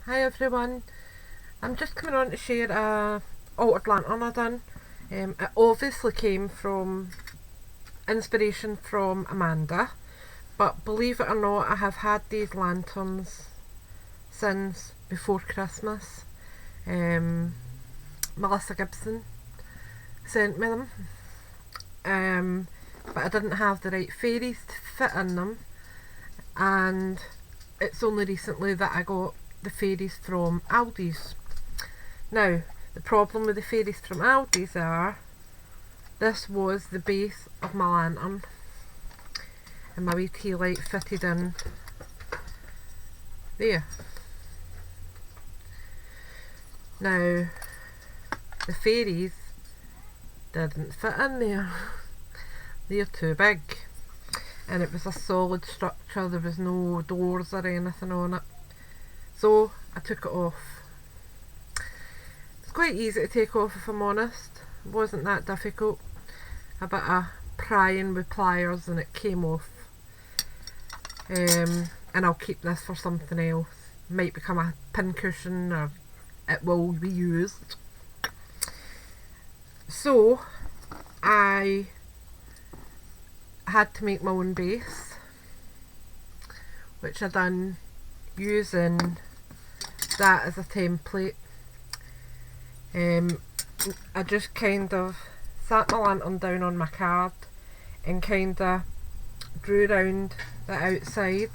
Hi everyone, I'm just coming on to share a altered lantern I done. It obviously came from inspiration from Amanda, but believe it or not I have had these lanterns since before Christmas. Melissa Gibson sent me them, but I didn't have the right fairies to fit in them, and it's only recently that I got the fairies from Aldi's. Now, the problem with the fairies from Aldi's are, this was the base of my lantern, and my wee tea light fitted in there. Now, the fairies didn't fit in there. They're too big, and it was a solid structure, there was no doors or anything on it. So I took it off. It's quite easy to take off if I'm honest. It wasn't that difficult. A bit of prying with pliers and it came off. And I'll keep this for something else. Might become a pincushion, or it will be used. So I had to make my own base, which I done using that as a template. I just kind of sat my lantern down on my card and kind of drew around the outside,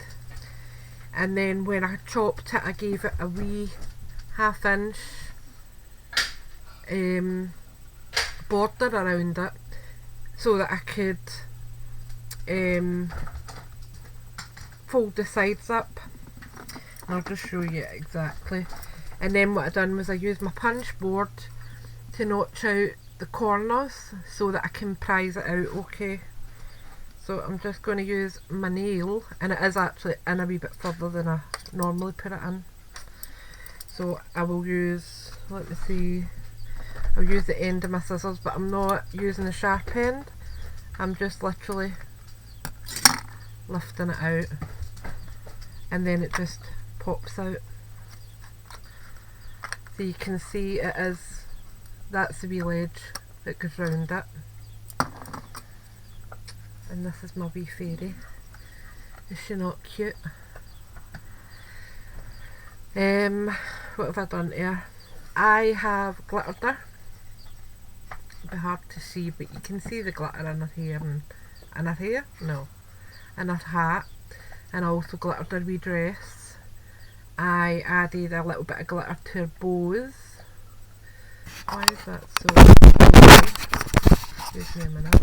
and then when I chopped it I gave it a wee half-inch border around it so that I could fold the sides up. I'll just show you exactly. And then what I done was I used my punch board to notch out the corners so that I can prise it out okay. So I'm just going to use my nail, and it is actually in a wee bit further than I normally put it in. So I will use, let me see, I'll use the end of my scissors, but I'm not using the sharp end. I'm just literally lifting it out, and then it just pops out. So you can see it is, that's the wee ledge that goes round it. And this is my wee fairy. Is she not cute? What have I done here? I have glittered her. It'll be hard to see, but you can see the glitter in her hair and her hair? No. And her hat. And I also glittered her wee dress. I added a little bit of glitter to her bows. Why is that so? Excuse me a minute.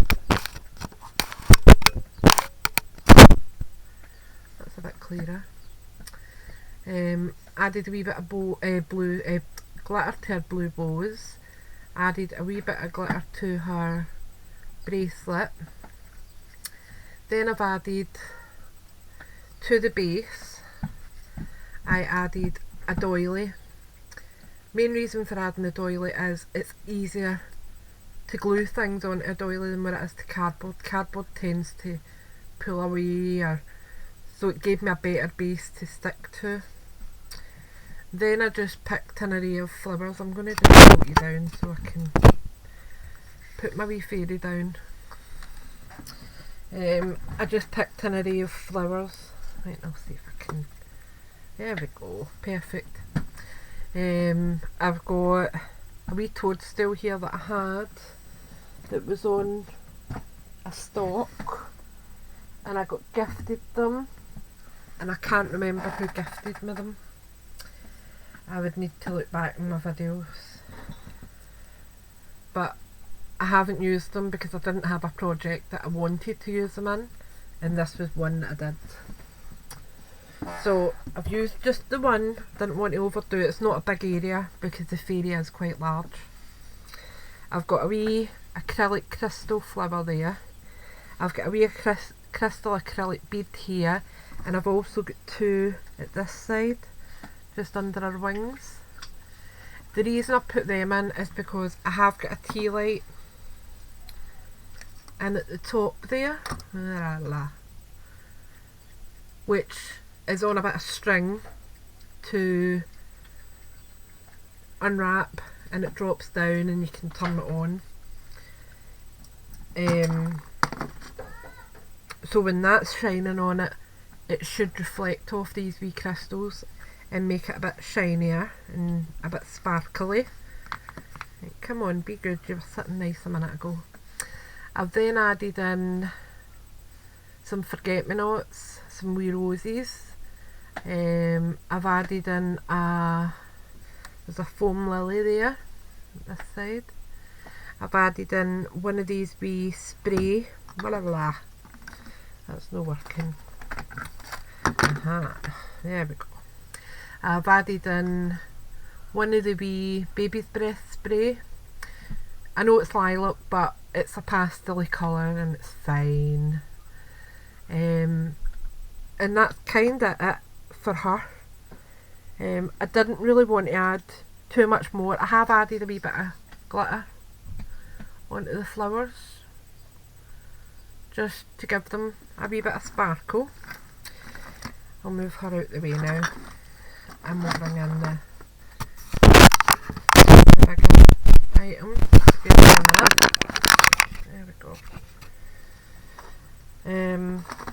That's a bit clearer. Added a wee bit of blue glitter to her blue bows. Added a wee bit of glitter to her bracelet. Then I've added to the base, I added a doily. Main reason for adding the doily is it's easier to glue things onto a doily than what it is to cardboard. Cardboard tends to pull away, so it gave me a better base to stick to. Then I just picked an array of flowers. I'm going to just put you down so I can put my wee fairy down. I just picked an array of flowers. Right, I'll see if I can. There we go, perfect. I've got a wee toadstool here that I had that was on a stalk, and I got gifted them, and I can't remember who gifted me them. I would need to look back in my videos, but I haven't used them because I didn't have a project that I wanted to use them in, and this was one that I did. So I've used just the one, didn't want to overdo it. It's not a big area because the fairy is quite large. I've got a wee acrylic crystal flower there. I've got a wee crystal acrylic bead here, and I've also got two at this side, just under her wings. The reason I put them in is because I have got a tea light, and at the top there, which is on a bit of string to unwrap and it drops down and you can turn it on. So when that's shining on it, it should reflect off these wee crystals and make it a bit shinier and a bit sparkly. Right, come on, be good, you were sitting nice a minute ago. I've then added in some forget-me-nots, some wee roses. I've added in there's a foam lily there, this side. I've added in one of these wee spray, blah, blah. That's not working. There we go. I've added in one of the wee baby's breath spray. I know it's lilac, but it's a pastel colour and it's fine. And that's kind of it for her. I didn't really want to add too much more. I have added a wee bit of glitter onto the flowers just to give them a wee bit of sparkle. I'll move her out the way now and we'll bring in the bigger items. Excuse me a minute. There we go.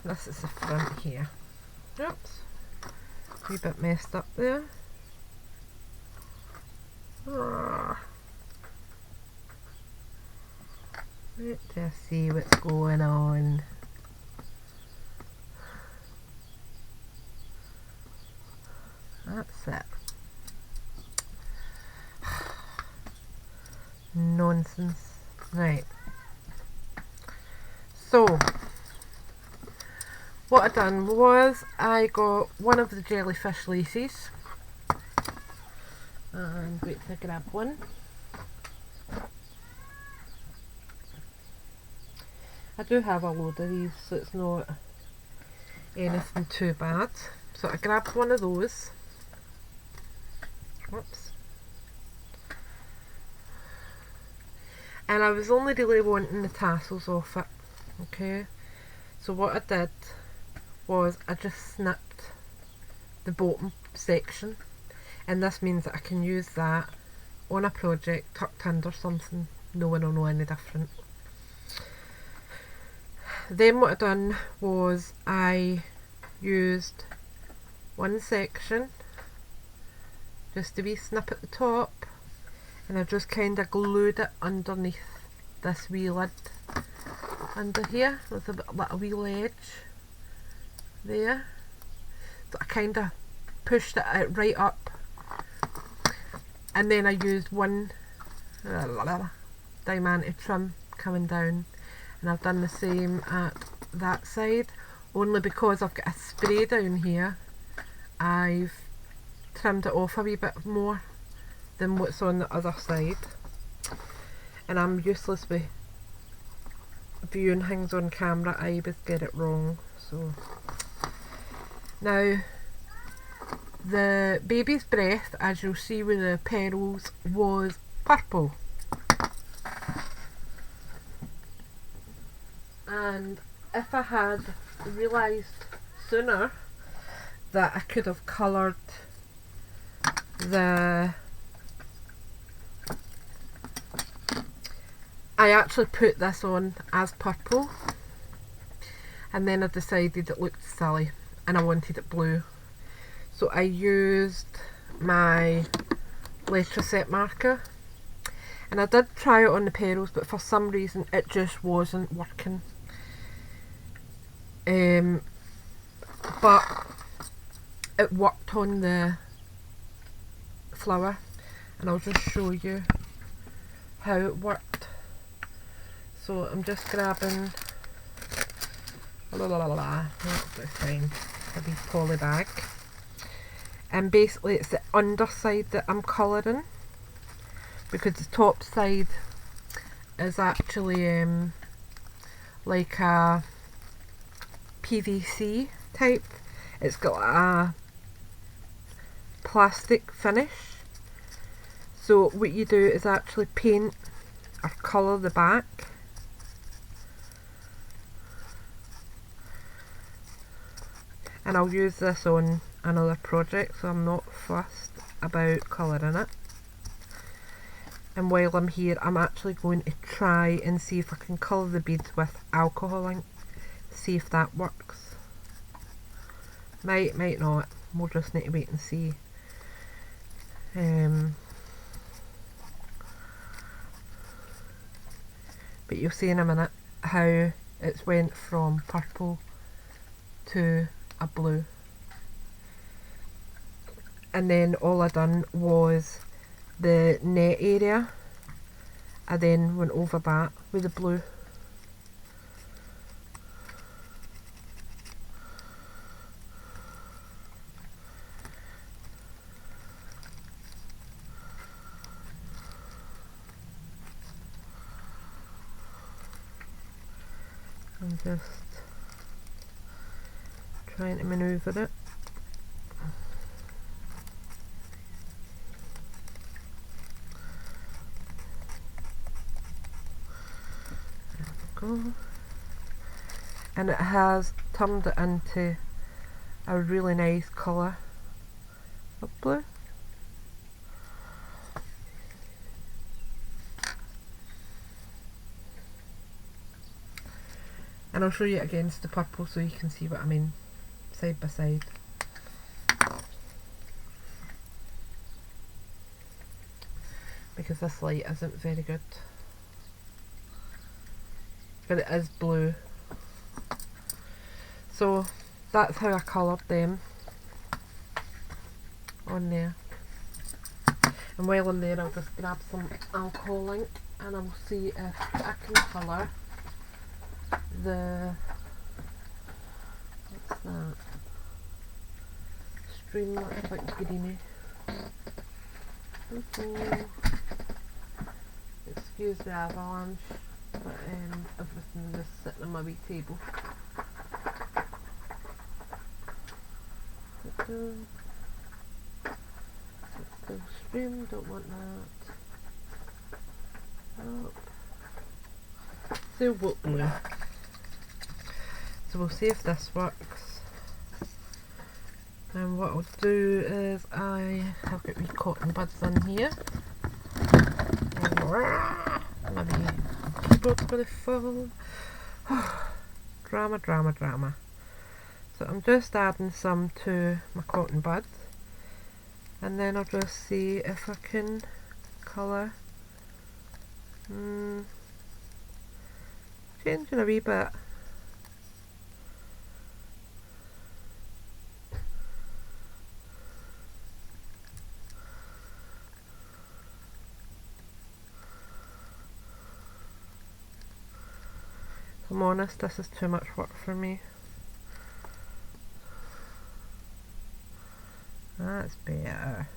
This is the front here. Oops. A wee bit messed up there. Let's just see what's going on. That's it. Nonsense. Right. So, what I done was I got one of the jellyfish laces. I'm going to grab one. I do have a load of these, so it's not anything too bad. So I grabbed one of those. Whoops. And I was only really wanting the tassels off it. Okay. So what I did was I just snipped the bottom section. And this means that I can use that on a project tucked under something. No one will know any different. Then what I done was I used one section, just a wee snip at the top, and I just kind of glued it underneath this wee lid under here with a little wee ledge there. So I kind of pushed it out right up, and then I used one diamante trim coming down. And I've done the same at that side, only because I've got a spray down here, I've trimmed it off a wee bit more than what's on the other side. And I'm useless with viewing things on camera, I always get it wrong. So now the baby's breath, as you'll see with the petals, was purple. And if I had realised sooner that I could have coloured the... I actually put this on as purple, and then I decided it looked silly and I wanted it blue. So I used my Letraset marker, and I did try it on the petals, but for some reason it just wasn't working. But it worked on the flower, and I'll just show you how it worked. So I'm just grabbing fine, a wee poly bag, and basically it's the underside that I'm colouring, because the top side is actually like a PVC type. It's got a plastic finish. So what you do is actually paint or colour the back. And I'll use this on another project, so I'm not fussed about colouring it. And while I'm here, I'm actually going to try and see if I can colour the beads with alcohol ink. See if that works. Might not. We'll just need to wait and see. But you'll see in a minute how it's went from purple to a blue. And then all I done was the net area. I then went over that with the blue. I'm just trying to manoeuvre it. There we go. And it has turned it into a really nice colour of blue. And I'll show you it against the purple so you can see what I mean, side by side. Because this light isn't very good. But it is blue. So that's how I coloured them on there. And while I'm there, I'll just grab some alcohol ink and I'll see if I can colour the, what's that? Stream looks like greeny. Excuse the avalanche, but everything is sitting on my wee table. Still stream, don't want that. Oh. Still book blue. So we'll see if this works. And what I'll do is I have got wee cotton buds in here. My keyboard's going to fall. Drama, drama, drama. So I'm just adding some to my cotton buds. And then I'll just see if I can colour. Changing a wee bit. If I'm honest, this is too much work for me. That's better.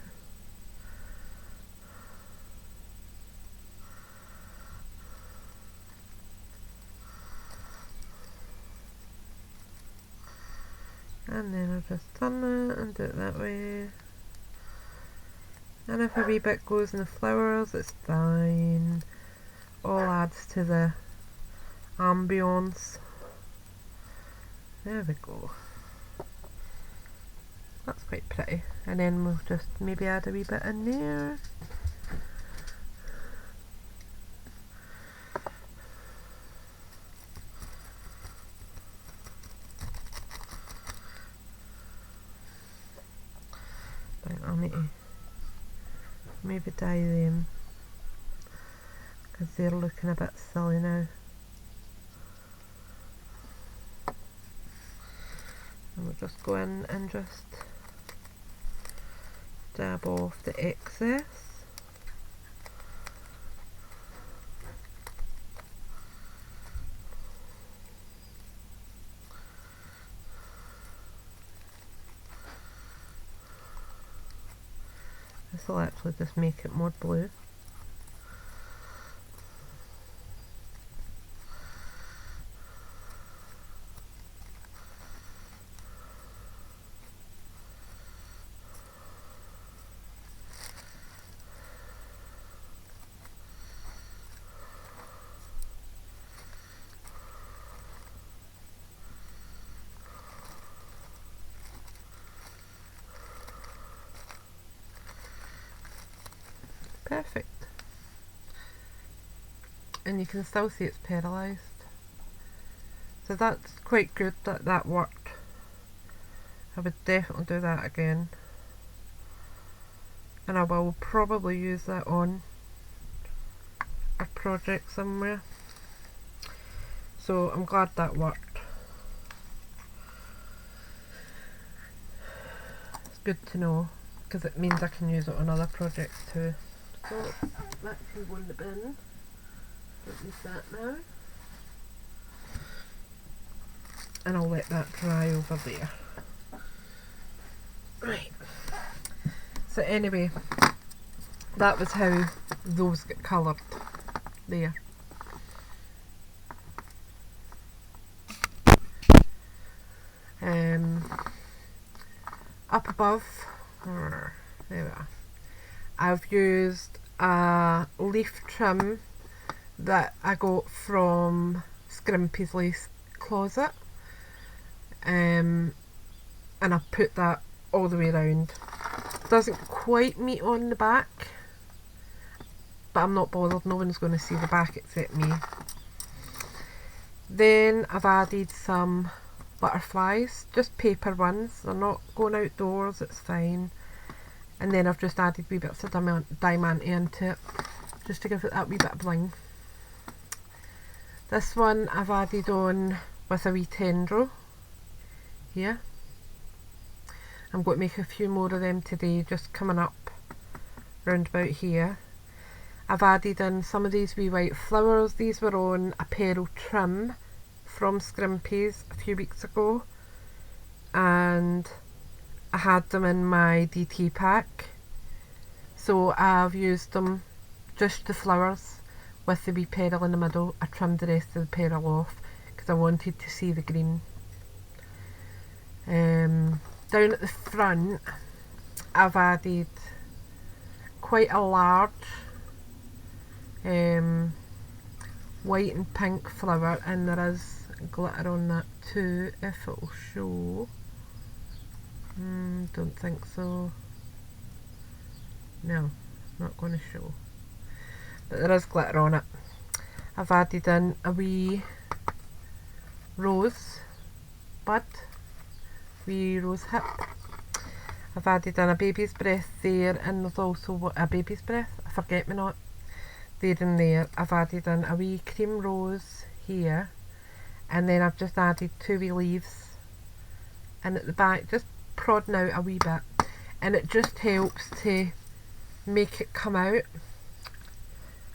And then I'll just turn it and do it that way. And if a wee bit goes in the flowers, it's fine. All adds to the ambience. There we go. That's quite pretty. And then we'll just maybe add a wee bit in there. Right, I'll need to maybe dye them because they're looking a bit silly now. And we'll just go in and just dab off the excess. This will actually just make it more blue. Perfect. and you can still see it's paralysed. So that's quite good that that worked. I would definitely do that again, and I will probably use that on a project somewhere. So I'm glad that worked. It's good to know because it means I can use it on other projects too. So that can go in the bin. Don't need that now. And I'll let that dry over there. Right. So anyway, that was how those get coloured there. Up above, there we are. I've used a leaf trim that I got from Scrimpy's Lace Closet, and I put that all the way around. Doesn't quite meet on the back, but I'm not bothered, no one's going to see the back except me. Then I've added some butterflies, just paper ones, they're not going outdoors, it's fine. And then I've just added wee bits of diamante into it, just to give it that wee bit of bling. This one I've added on with a wee tendril here. I'm going to make a few more of them today, just coming up round about here. I've added in some of these wee white flowers. These were on a pearl trim from Scrimpy's a few weeks ago, and I had them in my DT pack, so I've used them, just the flowers with the wee pearl in the middle. I trimmed the rest of the pearl off because I wanted to see the green. Down at the front I've added quite a large white and pink flower, and there is glitter on that too, if it will show. Don't think so. No, not going to show. But there is glitter on it. I've added in a wee rose bud, wee rose hip. I've added in a baby's breath there, and there's also a baby's breath, a forget-me-not, there and there. I've added in a wee cream rose here, and then I've just added two wee leaves, and at the back just prodding out a wee bit, and it just helps to make it come out.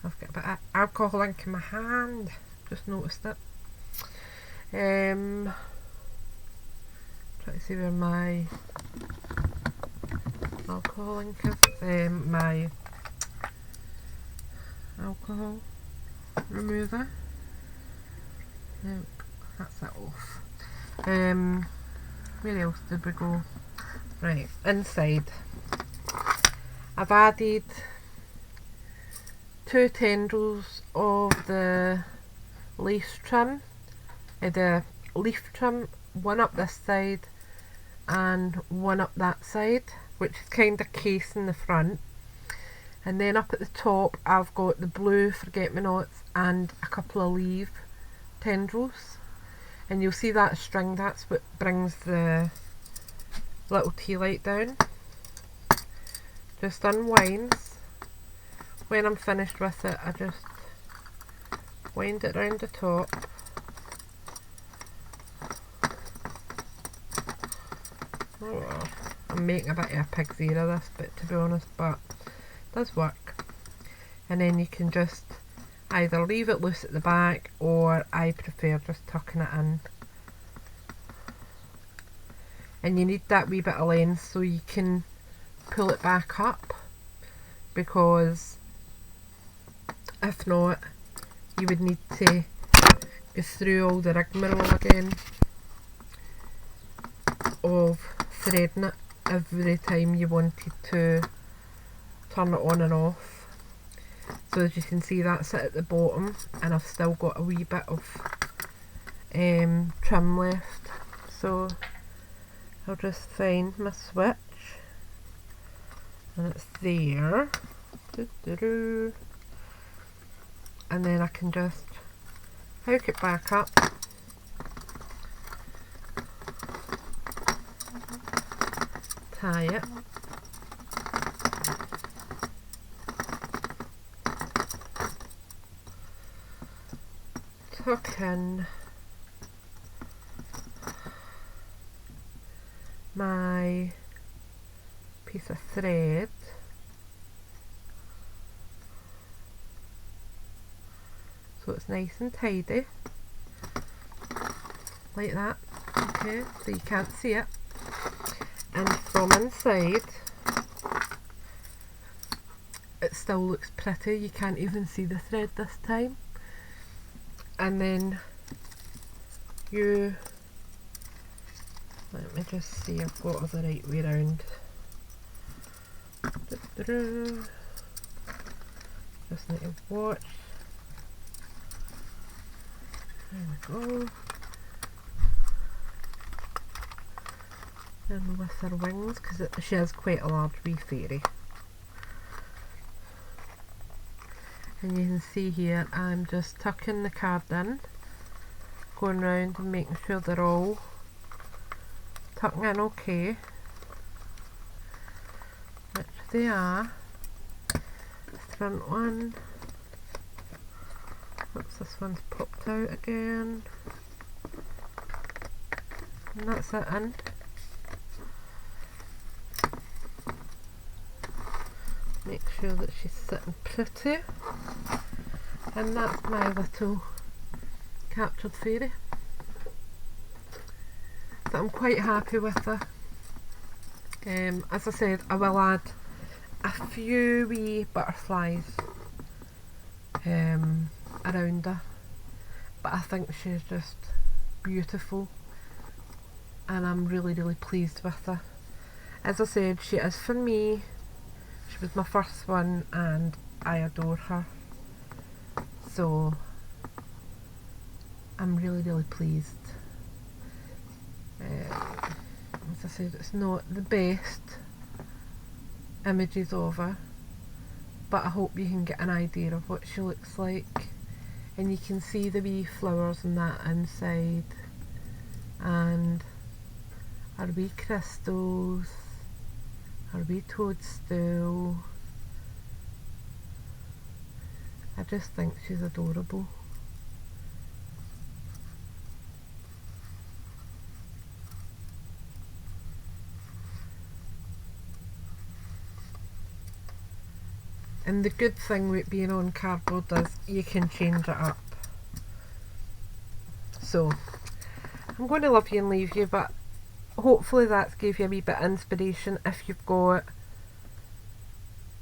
I've got a bit of alcohol ink in my hand, just noticed it. Trying to see where my alcohol ink is. My alcohol remover. Nope, that's that off. Where else did we go? Right, inside I've added two tendrils of the lace trim, the leaf trim, one up this side and one up that side, which is kind of casing the front. And then up at the top I've got the blue forget-me-nots and a couple of leaf tendrils, and you'll see that string, that's what brings the little tea light down. Just unwinds. When I'm finished with it, I just wind it round the top. Oh well, I'm making a bit of a pig's ear of this bit, to be honest, but it does work. And then you can just either leave it loose at the back, or I prefer just tucking it in. And you need that wee bit of length so you can pull it back up, because if not you would need to go through all the rigmarole again of threading it every time you wanted to turn it on and off. So as you can see, that's it at the bottom, and I've still got a wee bit of trim left, so I'll just find my switch, and it's there. and then I can just hook it back up, tie it, tuck in my piece of thread, so it's nice and tidy, like that. Okay, so you can't see it, and from inside it still looks pretty. You can't even see the thread this time. And then you, let me just see I've got it the right way round. Just need to watch. There we go. And with her wings, because she has quite a large wee fairy. And you can see here I'm just tucking the card in, going round and making sure they're all tucking in okay, which they are. The front one, oops, this one's popped out again, and that's it in. Make sure that she's sitting pretty, and that's my little captured fairy. So I'm quite happy with her. As I said, I will add a few wee butterflies around her, but I think she's just beautiful, and I'm really pleased with her. As I said, she is for me. She was my first one and I adore her, so I'm really pleased. As I said, it's not the best images of her, but I hope you can get an idea of what she looks like, and you can see the wee flowers and that inside, and her wee crystals, her wee toadstool. I just think she's adorable. And the good thing with being on cardboard is you can change it up. So I'm going to love you and leave you, but hopefully that's gave you a wee bit of inspiration if you've got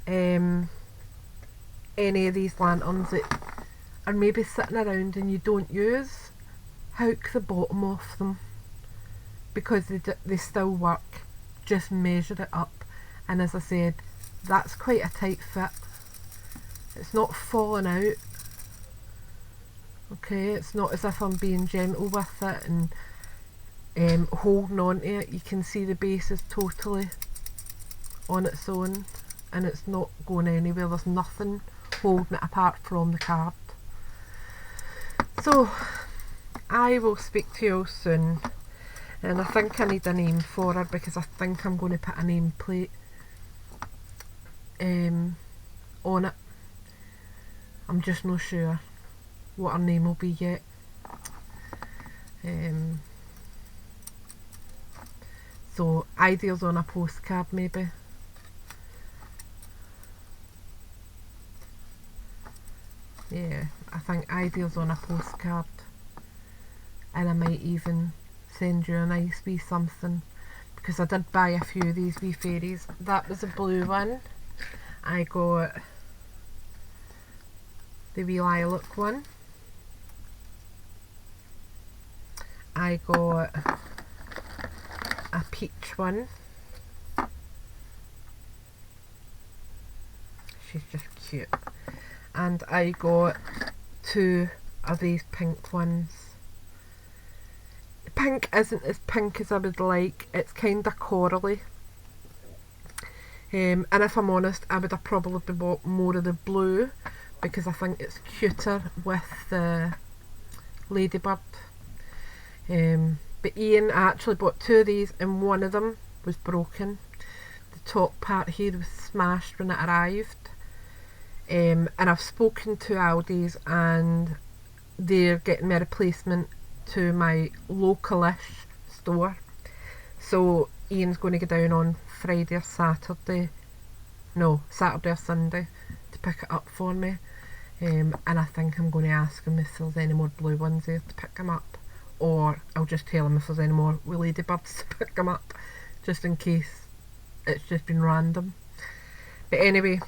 any of these lanterns that are maybe sitting around and you don't use. Hook the bottom off them, because they still work. Just measure it up, and as I said, that's quite a tight fit. It's not falling out. Okay, it's not as if I'm being gentle with it and holding on to it. You can see the base is totally on its own and it's not going anywhere. There's nothing holding it apart from the card. So I will speak to you all soon, and I think I need a name for her, because I think I'm going to put a nameplate on it. I'm just not sure what her name will be yet. So ideas on a postcard maybe. Yeah, I think ideas on a postcard, and I might even send you a nice wee something, because I did buy a few of these wee fairies. That was a blue one. I got the wee lilac one. I got a peach one. She's just cute. And I got two of these pink ones. The pink isn't as pink as I would like. It's kind of corally. And if I'm honest, I would have probably bought more of the blue, because I think it's cuter with the ladybird. But Ian actually bought 2 of these, and one of them was broken. The top part here was smashed when it arrived. And I've spoken to Aldi's and they're getting me a replacement to my localish store. So Ian's going to go down on Friday or Saturday. No, Saturday or Sunday to pick it up for me. And I think I'm going to ask him if there's any more blue ones there to pick him up. Or I'll just tell him if there's any more with ladybirds to pick him up. Just in case it's just been random. But anyway,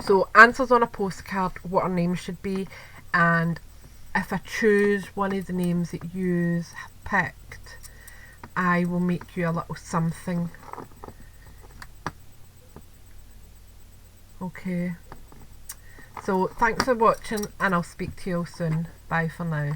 so answers on a postcard what our names should be, and if I choose one of the names that you have picked, I will make you a little something. Okay, so thanks for watching, and I'll speak to you all soon. Bye for now.